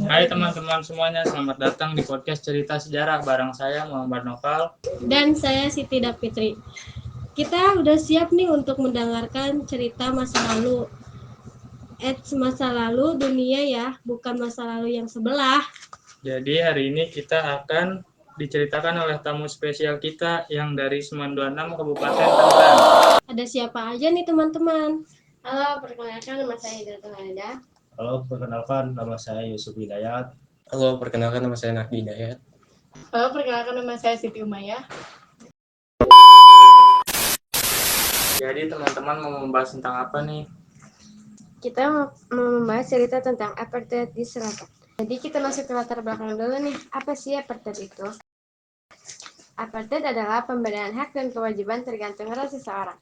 Hai teman-teman semuanya, selamat datang di podcast Cerita Sejarah bareng saya Muhammad Nopal dan saya Siti Dapitri. Kita udah siap nih untuk mendengarkan cerita masa lalu. Masa lalu dunia ya, bukan masa lalu yang sebelah. Jadi hari ini kita akan diceritakan oleh tamu spesial kita yang dari 926 Kabupaten Tangerang. Ada siapa aja nih teman-teman? Halo, perkenalkan nama saya Hidratul Halida. Halo, perkenalkan nama saya Yusuf Hidayat. Halo, perkenalkan nama saya Nahdi Hidayat. Halo, perkenalkan nama saya Siti Umayyah. Jadi teman-teman mau membahas tentang apa nih? Kita mau membahas cerita tentang apartheid di selatan. Jadi kita masuk ke latar belakang dulu nih. Apa sih apartheid itu? Apartheid adalah pembedaan hak dan kewajiban tergantung ras seseorang.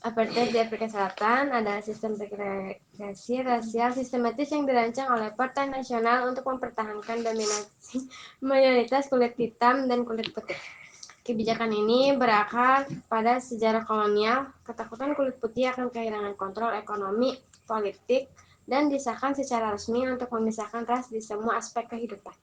Apartheid di Afrika Selatan adalah sistem segregasi rasial sistematis yang dirancang oleh Partai Nasional untuk mempertahankan dominasi mayoritas kulit hitam dan kulit putih. Kebijakan ini berakar pada sejarah kolonial, ketakutan kulit putih akan kehilangan kontrol ekonomi, politik, dan disahkan secara resmi untuk memisahkan ras di semua aspek kehidupan.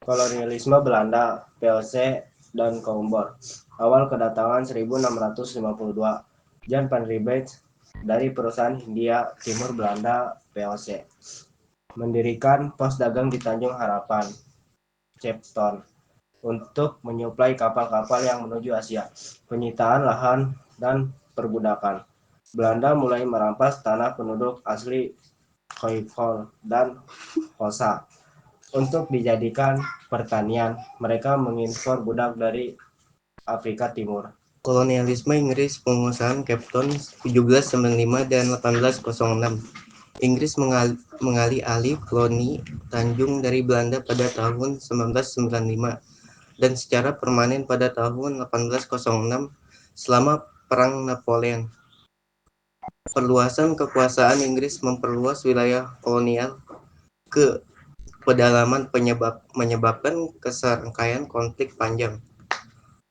Kolonialisme Belanda, VOC, dan kaum Boer. Awal kedatangan 1652, Jan van Riebeeck dari perusahaan Hindia Timur Belanda VOC mendirikan pos dagang di Tanjung Harapan, Cape Town, untuk menyuplai kapal-kapal yang menuju Asia. Penyitaan lahan dan perbudakan. Belanda mulai merampas tanah penduduk asli Khoikhol dan Hosa untuk dijadikan pertanian. Mereka mengimpor budak dari Afrika Timur. Kolonialisme Inggris, penguasaan Cape Town 1795 dan 1806. Inggris mengalih koloni Tanjung dari Belanda pada tahun 1995 dan secara permanen pada tahun 1806 selama Perang Napoleon. Perluasan kekuasaan Inggris memperluas wilayah kolonial ke pedalaman menyebabkan keserangkaian konflik panjang.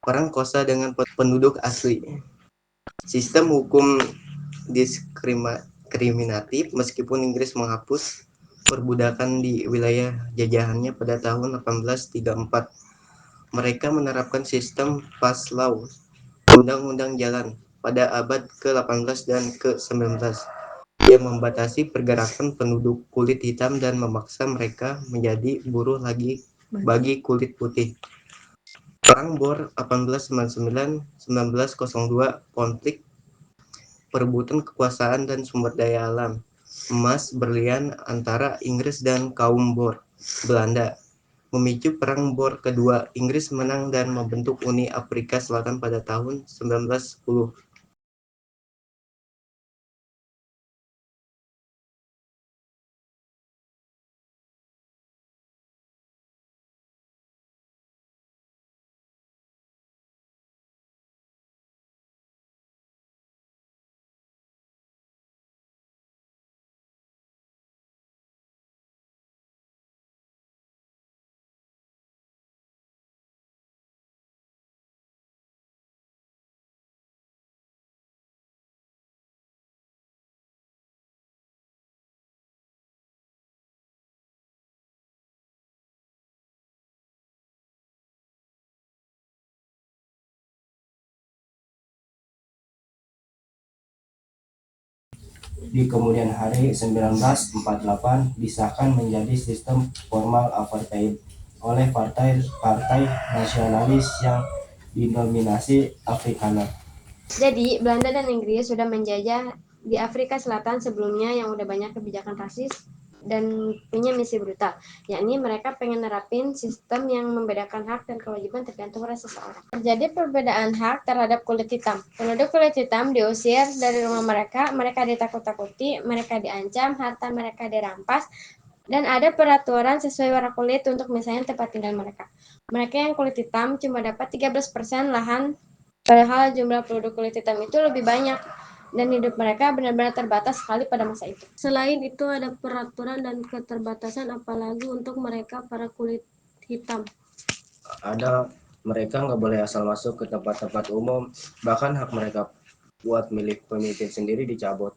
Perang kosa dengan penduduk asli. Sistem hukum diskriminatif meskipun Inggris menghapus perbudakan di wilayah jajahannya pada tahun 1834. Mereka menerapkan sistem pass law, undang-undang jalan, pada abad ke-18 dan ke-19 yang membatasi pergerakan penduduk kulit hitam dan memaksa mereka menjadi buruh lagi bagi kulit putih. Perang Boer 1899-1902, konflik perebutan kekuasaan dan sumber daya alam, emas berlian antara Inggris dan kaum Boer Belanda, memicu Perang Boer Kedua. Inggris menang dan membentuk Uni Afrika Selatan pada tahun 1910. Di kemudian hari 1948 disahkan menjadi sistem formal apartheid oleh partai nasionalis yang didominasi Afrikaner. Jadi, Belanda dan Inggris sudah menjajah di Afrika Selatan sebelumnya yang udah banyak kebijakan rasis dan punya misi brutal, yakni mereka pengen nerapin sistem yang membedakan hak dan kewajiban tergantung ras seseorang. Terjadi perbedaan hak terhadap kulit hitam. Penduduk kulit hitam diusir dari rumah mereka ditakut-takuti, mereka diancam, harta mereka dirampas, dan ada peraturan sesuai warna kulit untuk misalnya tempat tinggal mereka. Mereka yang kulit hitam cuma dapat 13% lahan, padahal jumlah penduduk kulit hitam itu lebih banyak dan hidup mereka benar-benar terbatas sekali pada masa itu. Selain itu ada peraturan dan keterbatasan apalagi untuk mereka para kulit hitam. Ada mereka nggak boleh asal masuk ke tempat-tempat umum, bahkan hak mereka buat milik pemimpin sendiri dicabut.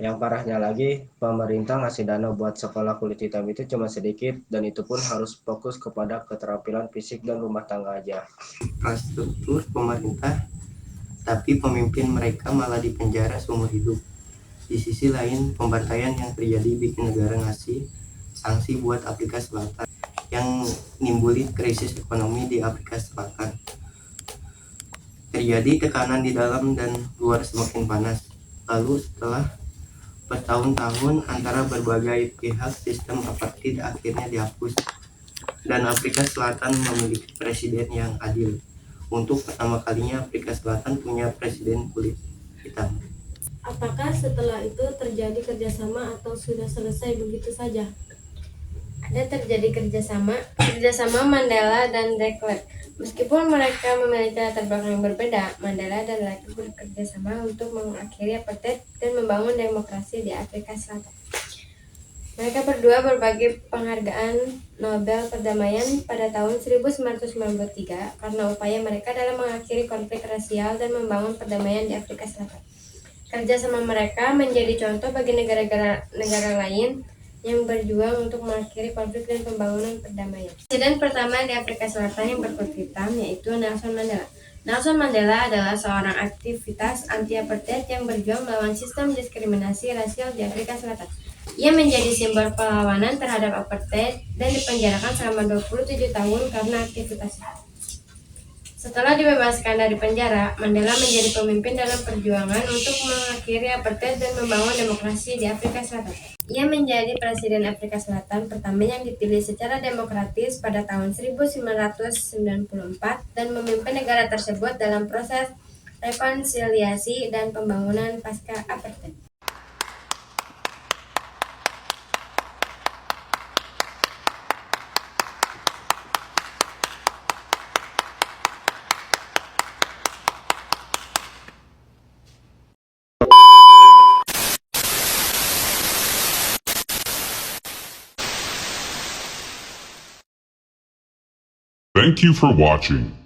Yang parahnya lagi, pemerintah ngasih dana buat sekolah kulit hitam itu cuma sedikit, dan itu pun harus fokus kepada keterampilan fisik dan rumah tangga aja. Infrastruktur pemerintah, tapi pemimpin mereka malah dipenjara seumur hidup. Di sisi lain, pembantaian yang terjadi bikin negara ngasih sanksi buat Afrika Selatan yang nimbulin krisis ekonomi di Afrika Selatan. Terjadi tekanan di dalam dan luar semakin panas. Lalu setelah bertahun-tahun antara berbagai pihak, sistem apartheid akhirnya dihapus dan Afrika Selatan memiliki presiden yang adil. Untuk pertama kalinya Afrika Selatan punya presiden kulit hitam. Apakah setelah itu terjadi kerjasama atau sudah selesai begitu saja? Ada terjadi kerjasama Mandela dan de Klerk. Meskipun mereka memiliki latar belakang yang berbeda, Mandela dan de Klerk bekerja sama untuk mengakhiri apartheid dan membangun demokrasi di Afrika Selatan. Mereka berdua berbagi penghargaan Nobel Perdamaian pada tahun 1993 karena upaya mereka dalam mengakhiri konflik rasial dan membangun perdamaian di Afrika Selatan. Kerjasama mereka menjadi contoh bagi negara lain yang berjuang untuk mengakhiri konflik dan pembangunan perdamaian. Presiden pertama di Afrika Selatan yang berkulit hitam yaitu Nelson Mandela. Nelson Mandela adalah seorang aktivitas anti-apartheid yang berjuang melawan sistem diskriminasi rasial di Afrika Selatan. Ia menjadi simbol perlawanan terhadap apartheid dan dipenjarakan selama 27 tahun karena aktivitasnya. Setelah dibebaskan dari penjara, Mandela menjadi pemimpin dalam perjuangan untuk mengakhiri apartheid dan membangun demokrasi di Afrika Selatan. Ia menjadi Presiden Afrika Selatan pertama yang dipilih secara demokratis pada tahun 1994 dan memimpin negara tersebut dalam proses rekonsiliasi dan pembangunan pasca apartheid. Thank you for watching.